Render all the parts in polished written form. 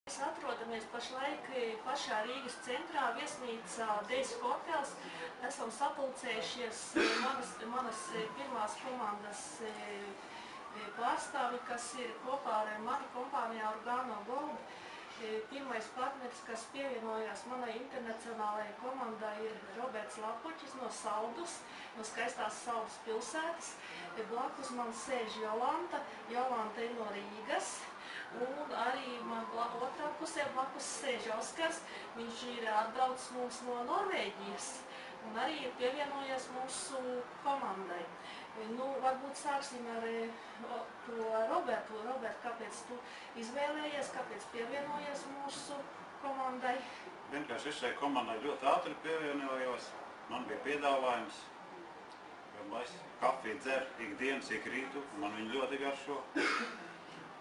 Mēs atrodamies pašlaik pašā Rīgas centrā, viesnīcā Dejas hotels. Esam sapulcējušies manas pirmās komandas pārstāvi, kas ir kopā ar mani kompānijā Organo Gold. Pirmais partneris, kas pievienojās manai internacionālajai komandai, ir Roberts Lapuķis no Saldus, no skaistās Saldus pilsētas. Blakus man sēž Jolanta. Jolanta ir no Rīgas. Un arī man otrā pusē blakus sēž Oskars. Viņš ir atbraucis mums no Norvēģijas un arī ir pievienojies mūsu komandai. Varbūt sāksim ar to Robertu. Robert, kāpēc tu izvēlējies, kāpēc pievienojies mūsu komandai? Vienkārši es šai komandai ļoti ātri pievienojos. Man bija piedāvājums, ka es kafiju dzeru ikdienas, ik rītu, un man viņa ļoti garšo.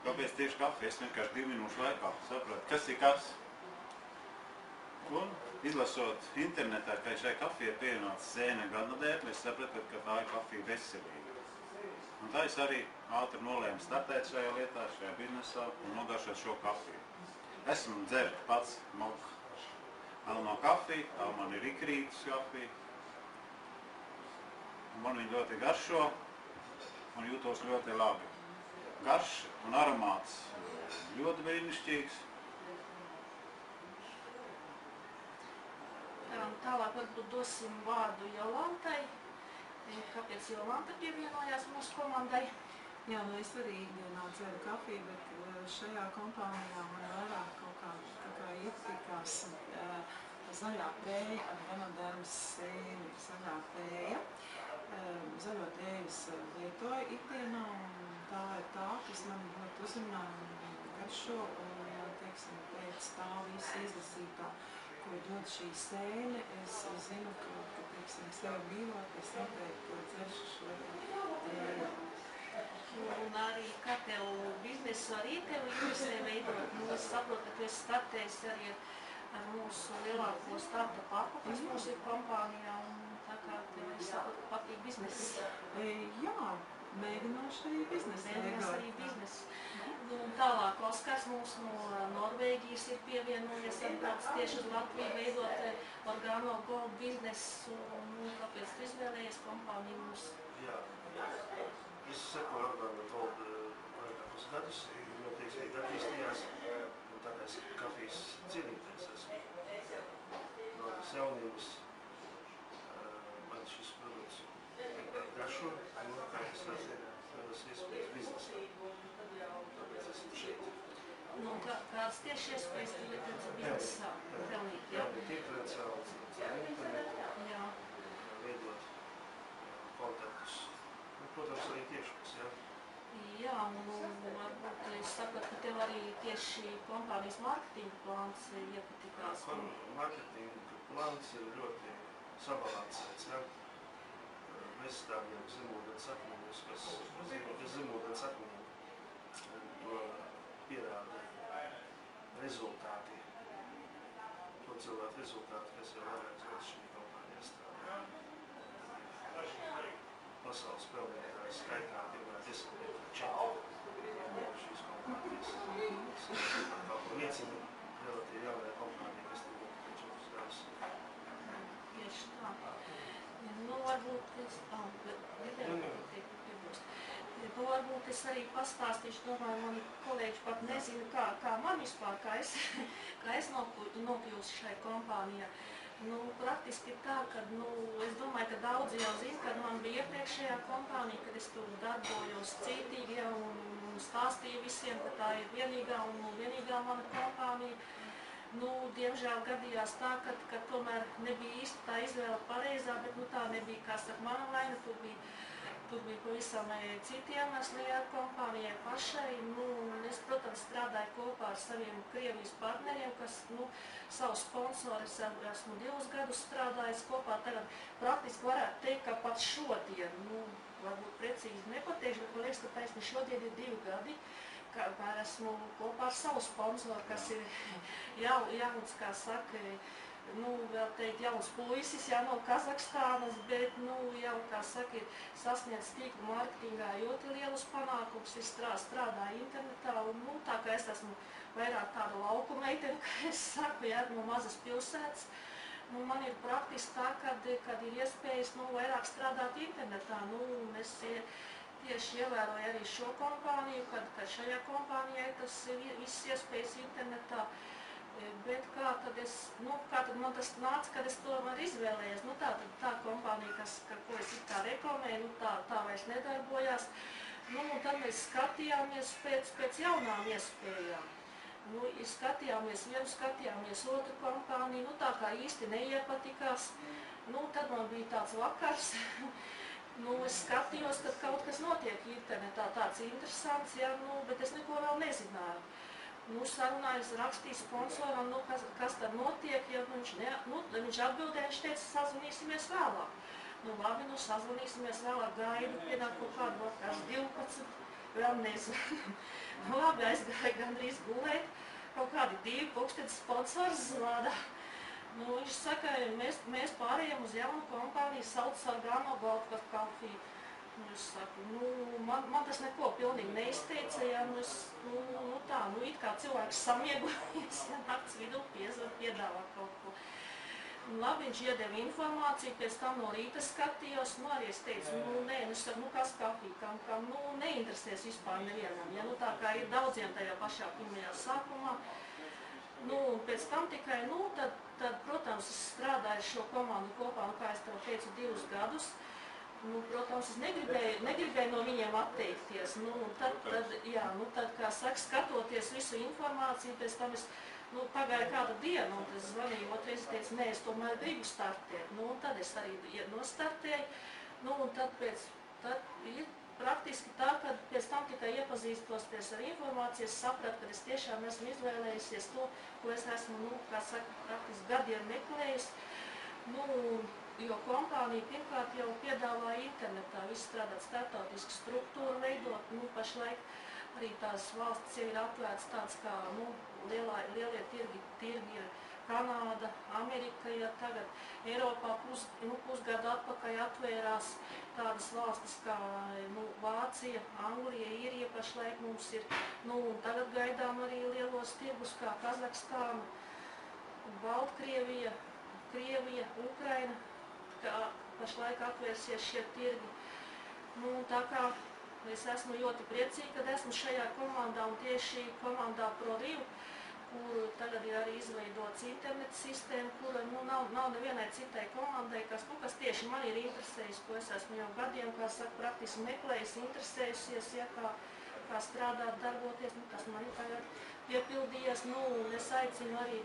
Kāpēc tieši kafija? Es vienkārši 2 minūšu laikā sapratu, kas ir kas. Un izlasot internetā, ka šai kafijai pievienots sēne granadēkļi, es sapratu, ka tā ir kafija veselīga. Un tā es arī ātri nolēmu startēt šajā lietā, šajā biznesā un nogaršot šo kafiju. Esmu dzert pats moka melno kafiju, tā man ir ikrītas kafija. Man viņa ļoti garšo un jūtos ļoti labi. Garš un aromāts ļoti brīnišķīgs. Tālāk varbūt dosim vārdu Jolantai. Kāpēc Jolanta pievienojās mūsu komandai? Jā, es arī ikdienā dzeru kafiju, bet šajā kompānijā man vairāk kaut kā ietikās zaļā tēja ar Ganodermas sēni. Zaļā tēja. Zaļo tējas lietoju ikdienā, un tā ir tā, kas man ļoti uzrunā un garšo, un, teiksim, pēc tā visa izlasītā, ko dod šī sēne, es zinu, ka teiksim, sevi mīlot, es noteikti dzeršu šo tēju. Un arī kā tev biznesu arī tev interesē veidot, es saprotu, ka tu esi startējis arī ar mūsu lielāko startup, kas mums ir kompānijā, un tā kā tev es saprotu, patīk bizness. Jā, mēģināšu arī biznesu. Mēģinās arī biznesu. Tālāk Oskars mums no Norvēģijas ir pievienojies, atbrauc tieši uz Latviju veidot Organo Gold biznesu, un kāpēc tu izvēlējies kompāniju mums? Jā, es sekoju Organo Gold vairākus gadus, noteikti arī attīstījās, un tā kā es kafijas cienītājs esmu. No jaunības man šis produkts garšo, un kā es rados iespējas biznesā. Tāpēc esmu šeit. Kādas tieši iespējas tu redzi biznesā? Jā, bet iepriecāls ar internetu, veidot kontaktus. Protams, arī tiešos, jā. Jā, un varbūt es sapratu, ka tev arī tieši kompānijas mārketinga plāns iepatikās. Mārketinga plāns ir ļoti sabalansēts, jā. Mēs stādījām zemūdens akmeņus, kas nozīmē, ka zemūdens akmeņi to pierāda rezultāti. To cilvēku rezultāti, kas jau vairākas gadus šī kompānijā strādā. Pasaules spēlētājs skaitā pirmā 10 4 šīs kompānijas. Kaut ko liecina relatīvi jaunajā kompānijā, kas tur būtu 4 gadus. Tieši tā. Varbūt es arī pastāstīšu, domāju, mani kolēģi pat nezina, kā man vispār, kā es nokļūstu šai kompānijā. Praktiski ir tā, ka es domāju, ka daudzi jau zina, kad man bija iepriekšējā kompānija, kad es tur darbojos cītīgi un stāstīju visiem, ka tā ir vienīgā mana kompānija. Diemžēl gadījās tā, ka tomēr nebija īsti tā izvēle pareizā, bet tā nebija, kā saka, mana vaina, tur bija pavisam citi iemesli ar kompānijai pašai. Es, protams, strādāju kopā ar saviem Krievijas partneriem, kas savu sponsoru esmu 2 gadus strādājis kopā. Tagad praktiski varētu teikt, ka pat šodien, varbūt precīzi nepateikšu, bet man liekas, ka taisni šodien ir 2 gadi. Esmu kopā ar savu sponsoru, kas ir jauns, kā saka, vēl teikt, jauns puisis, no Kazahstānas, bet, jau, kā saka, ir sasniedz tīklu mārketingā ļoti lielus panākumus, ir strādā internetā, un, tā kā es esmu vairāk tāda laukuma kā es saku, ja no mazas pilsētas, man ir praktiski tā, kad ir iespējas vairāk strādāt internetā. Es tieši ievēroju arī šo kompāniju, kad šajā kompānijai tas ir viss iespējas internetā. Bet kā tad man tas nāca, kad es to izvēlējos? Tā kompānija, ko es reklamēju, tā vairs nedarbojās. Un tad mēs skatījāmies pēc jaunām iespējām. Skatījāmies vienu, skatījāmies otru kompāniju, tā kā īsti neiepatikās. Tad man bija tāds vakars. Es skatījos, ka kaut kas notiek internetā, tāds interesants, ja, bet es neko vēl nezināju. Sarunājos, rakstīju sponsoram, kas tad notiek, ja viņš atbildēja, viņš teica, sazvanīsimies vēlāk. Labi, sazvanīsimies vēlāk, gaidu, pienāk kaut kādu vakars 12, vēl nezvanu. Labi, aizgāju gandrīz gulēt, kaut kādi 2 pulksteni sponsors zvana. Viņš saka, mēs pārējām uz jaunu kompāniju, sauc Sargano Gold Coffee. Es saku, man tas neko pilnīgi neizteica, ja it kā cilvēks samiegojies, ja nakts vidū piedāvā kaut ko. Labi, viņš iedeva informāciju, pēc tam no rīta skatījos, arī es teicu, kas kafija, kam neinteresēs vispār nevienam, ja tā kā ir daudziem tajā pašā pirmajā sākumā. Pēc tam tikai, tad, protams, es strādāju šo komandu kopā, kā es tev teicu, 2 gadus. Protams, es negribēju no viņiem atteikties. Tad, kā saka, skatoties visu informāciju, pēc tam es pagāja kāda diena, un es zvanīju otrais, teicu, nē, es tomēr gribu startēt. Tad es arī nostartēju. Tad ir praktiski tā, ka pēc tam tikai iepazīstoties ar informāciju, es sapratu, ka es tiešām esmu izvēlējusies to, ko es esmu, kā saka, praktiski gadiem meklējusi. Jo kompānija pirmkārt jau piedāvā internetā visu strādāt starptautisku struktūru veidot. Pašlaik arī tās valstis jau ir atvērts tāds kā lielie tirgi ir Kanāda, Amerika, ja tagad Eiropā pusgadu atpakaļ atvērās tādas valstis kā Vācija, Anglija, Īrija pašlaik mums ir. Tagad gaidām arī lielos tirgus kā Kazahstāna, Baltkrievija, Krievija, Ukraina. Pašlaik atvērsies šie tirgi. Tā kā es esmu ļoti priecīga, kad esmu šajā komandā un tieši komandā ProRiv, kur tagad ir arī izveidots interneta sistēma, kura nav nevienai citai komandai, kas tieši man ir interesējis, ko es esmu jau gadiem, kā saka, praktiski meklējis, interesējusies, ja, kā strādāt, darboties. Tas man ir tagad piepildījies. Es aicinu arī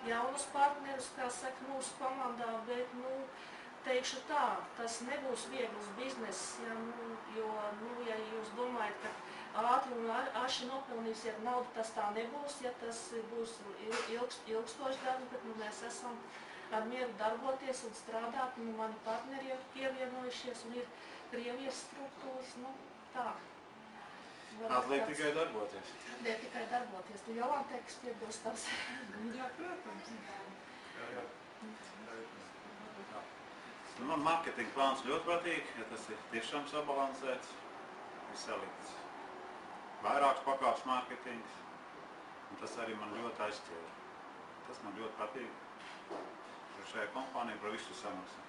jaunus partnerus, kā saka, mūsu komandā, bet, teikšu tā, tas nebūs viegls bizness, jo, ja jūs domājat, ka ātri un aši nopelnīsiet naudu, tas tā nebūs, ja tas būs ilgstošs darbs, bet mēs esam ar mieru darboties un strādāt, mani partneri jau pievienojušies un ir Krievijas struktūras, tā. Atliek tikai darboties. Atliek tikai darboties. Tu jau Antēkas piebilstams. Jā, protams. Man marketinga plāns ļoti patīk, ja tas ir tiešām sabalansēts, ir salikts vairāks pakāpes marketings, un tas arī man ļoti aizķēra. Tas man ļoti patīk. Šajā kompānijā par visu samaksā.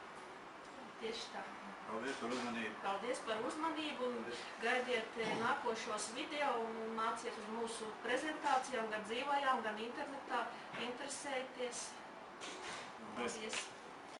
Tieši tā. Paldies par uzmanību. Paldies par uzmanību un gaidiet nākošos video un nāciet uz mūsu prezentācijām, gan dzīvajām, gan internetā. Interesējieties. Paldies.